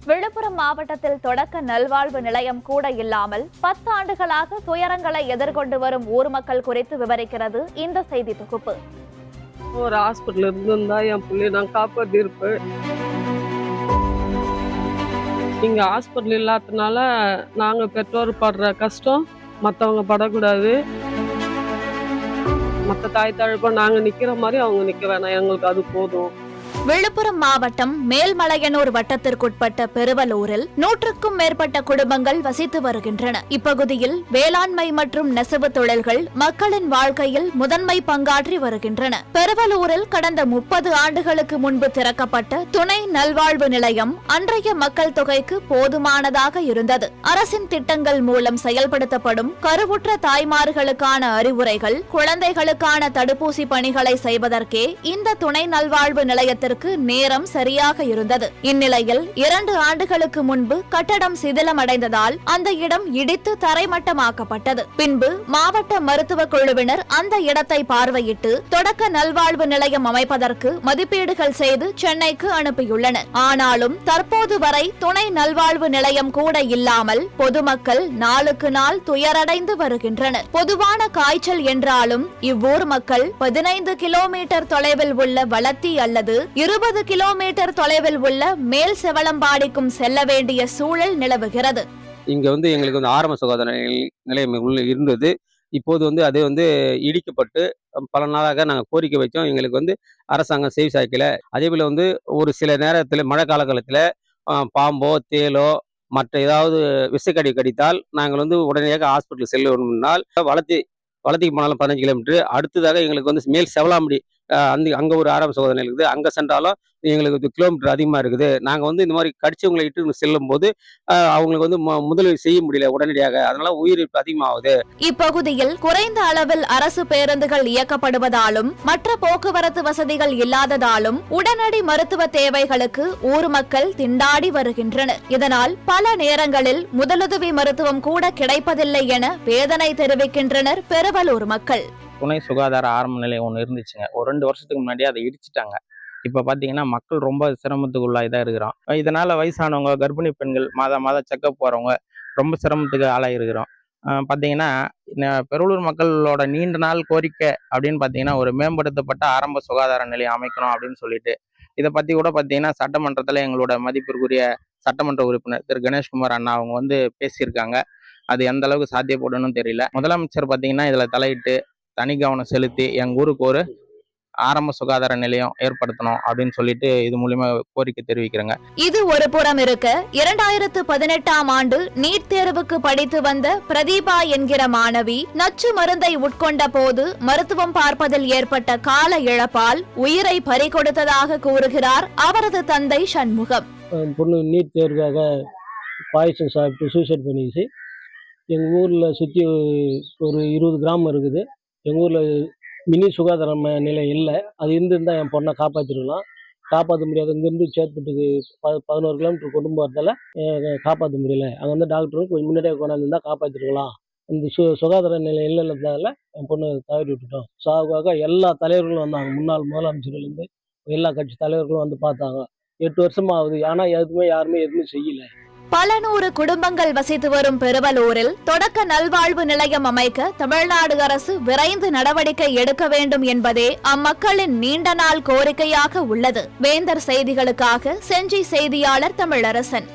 விழுப்புரம் மாவட்டத்தில் தொடக்க நல்வாழ்வு நிலையம் கூட இல்லாமல் 10 ஆண்டுகளாக துயரங்களை எதிர்கொண்டு வரும் ஊர் மக்கள் குறித்து விவரிக்கிறது இந்த செய்தி தொகுப்பு. ஒரு ஹாஸ்பிட்டல் இருந்திருந்தா என் பிள்ளைய நான் காப்பாற்றிருப்பேன். இங்க ஹாஸ்பிட்டல் இல்லாததுனால நாங்க பெற்றோர் படுற கஷ்டம் மற்றவங்க படக்கூடாது. மற்ற தாய் தழுப்ப நாங்க நிக்கிற மாதிரி அவங்க நிக்க வேணாம், எங்களுக்கு அது போதும். விழுப்புரம் மாவட்டம் மேல்மலையனூர் வட்டத்திற்குட்பட்ட பெருவலூரில் 100க்கும் மேற்பட்ட குடும்பங்கள் வசித்து வருகின்றன. இப்பகுதியில் வேளாண்மை மற்றும் நெசவு தொழில்கள் மக்களின் வாழ்க்கையில் முதன்மை பங்காற்றி வருகின்றன. பெருவலூரில் கடந்த 30 ஆண்டுகளுக்கு முன்பு திறக்கப்பட்ட துணை நல்வாழ்வு நிலையம் அன்றைய மக்கள் தொகைக்கு போதுமானதாக இருந்தது. அரசின் திட்டங்கள் மூலம் செயல்படுத்தப்படும் கருவுற்ற தாய்மார்களுக்கான அறிவுரைகள், குழந்தைகளுக்கான தடுப்பூசி பணிகளை செய்வதற்கே இந்த துணை நல்வாழ்வு நிலையத்திற்கு நேரம் சரியாக இருந்தது. இந்நிலையில் 2 ஆண்டுகளுக்கு முன்பு கட்டடம் சிதிலமடைந்ததால் அந்த இடம் இடித்து தரைமட்டமாக்கப்பட்டது. பின்பு மாவட்ட மருத்துவ குழுவினர் அந்த இடத்தை பார்வையிட்டு தொடக்க நல்வாழ்வு நிலையம் அமைப்பதற்கு மதிப்பீடுகள் செய்து சென்னைக்கு அனுப்பியுள்ளனர். ஆனாலும் தற்போது வரை துணை நல்வாழ்வு நிலையம் கூட இல்லாமல் பொதுமக்கள் நாளுக்கு நாள் துயரடைந்து வருகின்றனர். பொதுவான காய்ச்சல் என்றாலும் இவ்வூர் மக்கள் 15 கிலோமீட்டர் தொலைவில் உள்ள வளத்தி அல்லது 20 கிலோமீட்டர் தொலைவில் உள்ள மேல் செவளம்பாடிக்கும் செல்ல வேண்டிய சூழல் நிலவுகிறது. இங்க எங்களுக்கு ஆரம்ப சுகாதார நிலையம் இருந்தது. இப்போது அது இடிக்கப்பட்டு பல நாளாக நாங்கள் கோரிக்கை வச்சோம். எங்களுக்கு அரசாங்கம் செவி சாய்க்கல. அதே போல ஒரு சில நேரத்தில் மழை காலத்தில் பாம்போ தேலோ மற்ற ஏதாவது விஷக்கடி கடித்தால் நாங்கள் உடனடியாக ஹாஸ்பிட்டல் செல்லணும்னால் வளத்திக்கு போனாலும் 15 கிலோமீட்டர், அடுத்ததாக எங்களுக்கு மேல் செவலாம்படி அங்கே ஒரு ஆரம்ப சுகாதார நிலையம் இருக்குது. அங்கே சென்றாலும் எங்களுக்கு கிலோமீட்டர் அதிகமாக இருக்குது. நாங்கள் இந்த மாதிரி கடிச்சவங்களை இட்டு செல்லும் போது அவங்களுக்கு முதலுதவி செய்ய முடியல உடனடியாக, அதனால உயிரிழப்பு அதிகமாகுது. இப்பகுதியில் குறைந்த அளவில் அரசு பேருந்துகள் இயக்கப்படுவதாலும் மற்ற போக்குவரத்து வசதிகள் இல்லாததாலும் உடனடி மருத்துவ தேவைகளுக்கு ஊர் மக்கள் திண்டாடி வருகின்றனர். இதனால் பல நேரங்களில் முதலுதவி மருத்துவம் கூட கிடைப்பதில்லை என வேதனை தெரிவிக்கின்றனர் பெருவலூர் மக்கள். துணை சுகாதார ஆரம்ப நிலையம் ஒன்று இருந்துச்சுங்க. ஒரு 2 வருஷத்துக்கு முன்னாடி அதை இடிச்சிட்டாங்க. இப்போ பார்த்தீங்கன்னா மக்கள் ரொம்ப சிரமத்துக்குள்ளாக தான் இருக்கிறோம். இதனால் வயசானவங்க, கர்ப்பிணி பெண்கள், மாதம் செக்கப் போகிறவங்க ரொம்ப சிரமத்துக்கு ஆளாயிருக்கிறோம். பார்த்தீங்கன்னா பெருவலூர் மக்களோட நீண்ட நாள் கோரிக்கை அப்படின்னு பார்த்தீங்கன்னா ஒரு மேம்படுத்தப்பட்ட ஆரம்ப சுகாதார நிலையம் அமைக்கணும் அப்படின்னு சொல்லிட்டு, இதை பற்றி கூட பார்த்தீங்கன்னா சட்டமன்றத்தில் எங்களோட மதிப்பிற்குரிய சட்டமன்ற உறுப்பினர் திரு கணேஷ்குமார் அண்ணா அவங்க பேசியிருக்காங்க. அது எந்த அளவுக்கு சாத்தியப்படணும்னு தெரியல. முதலமைச்சர் பார்த்தீங்கன்னா இதில் தலையிட்டு தனி கவனம் செலுத்தி எங்கள் ஊருக்கு ஒரு ஆரம்ப சுகாதார நிலையம் ஏற்படுத்தணும் அப்படின்னு சொல்லிட்டு இது மூலியமா கோரிக்கை தெரிவிக்கிறேங்க. இது ஒரு புறம் இருக்க 2018ஆம் ஆண்டு நீட் தேர்வுக்கு படித்து வந்த பிரதீபா என்கிற மாணவி நச்சு மருந்தை உட்கொண்ட போது மருத்துவம் பார்ப்பதில் ஏற்பட்ட கால இழப்பால் உயிரை பறிகொடுத்ததாக கூறுகிறார் அவரது தந்தை சண்முகம். பொண்ணு நீட் தேர்வுக்காக பாய்சன் சாப்பிட்டு சூசைட் பண்ணிச்சு. எங்கள் ஊரில் சுற்றி ஒரு 20 கிராமம் இருக்குது. எங்கள் ஊரில் மினி சுகாதார நிலையம் இல்லை. அது இருந்திருந்தால் என் பொண்ணை காப்பாற்றிருக்கலாம். காப்பாற்ற முடியாது. இங்கேருந்து சேத்துட்டுக்கு 11 கிலோமீட்டர் கொண்டு போகிறதால காப்பாற்ற முடியல. அங்கே டாக்டரும் கொஞ்சம் முன்னாடியே கொண்டாந்துருந்தால் காப்பாற்றிருக்கலாம். இந்த சுகாதார நிலையம் இல்லைன்றதால என் பொண்ணை தவறி விட்டுட்டோம். சாவுக்காக எல்லா தலைவர்களும் வந்தாங்க. முன்னாள் முதலமைச்சர்லேருந்து எல்லா கட்சி தலைவர்களும் பார்த்தாங்க. 8 வருஷமா ஆகுது. ஆனால் யாருமே எதுவுமே செய்யலை. பல நூறு குடும்பங்கள் வசித்து வரும் பெருவலூரில் தொடக்க நல்வாழ்வு நிலையம் அமைக்க தமிழ்நாடு அரசு விரைந்து நடவடிக்கை எடுக்க வேண்டும் என்பதே அம்மக்களின் நீண்ட நாள் கோரிக்கையாக உள்ளது. வேந்தர் செய்திகளுக்காக செஞ்சி செய்தியாளர் தமிழரசன்.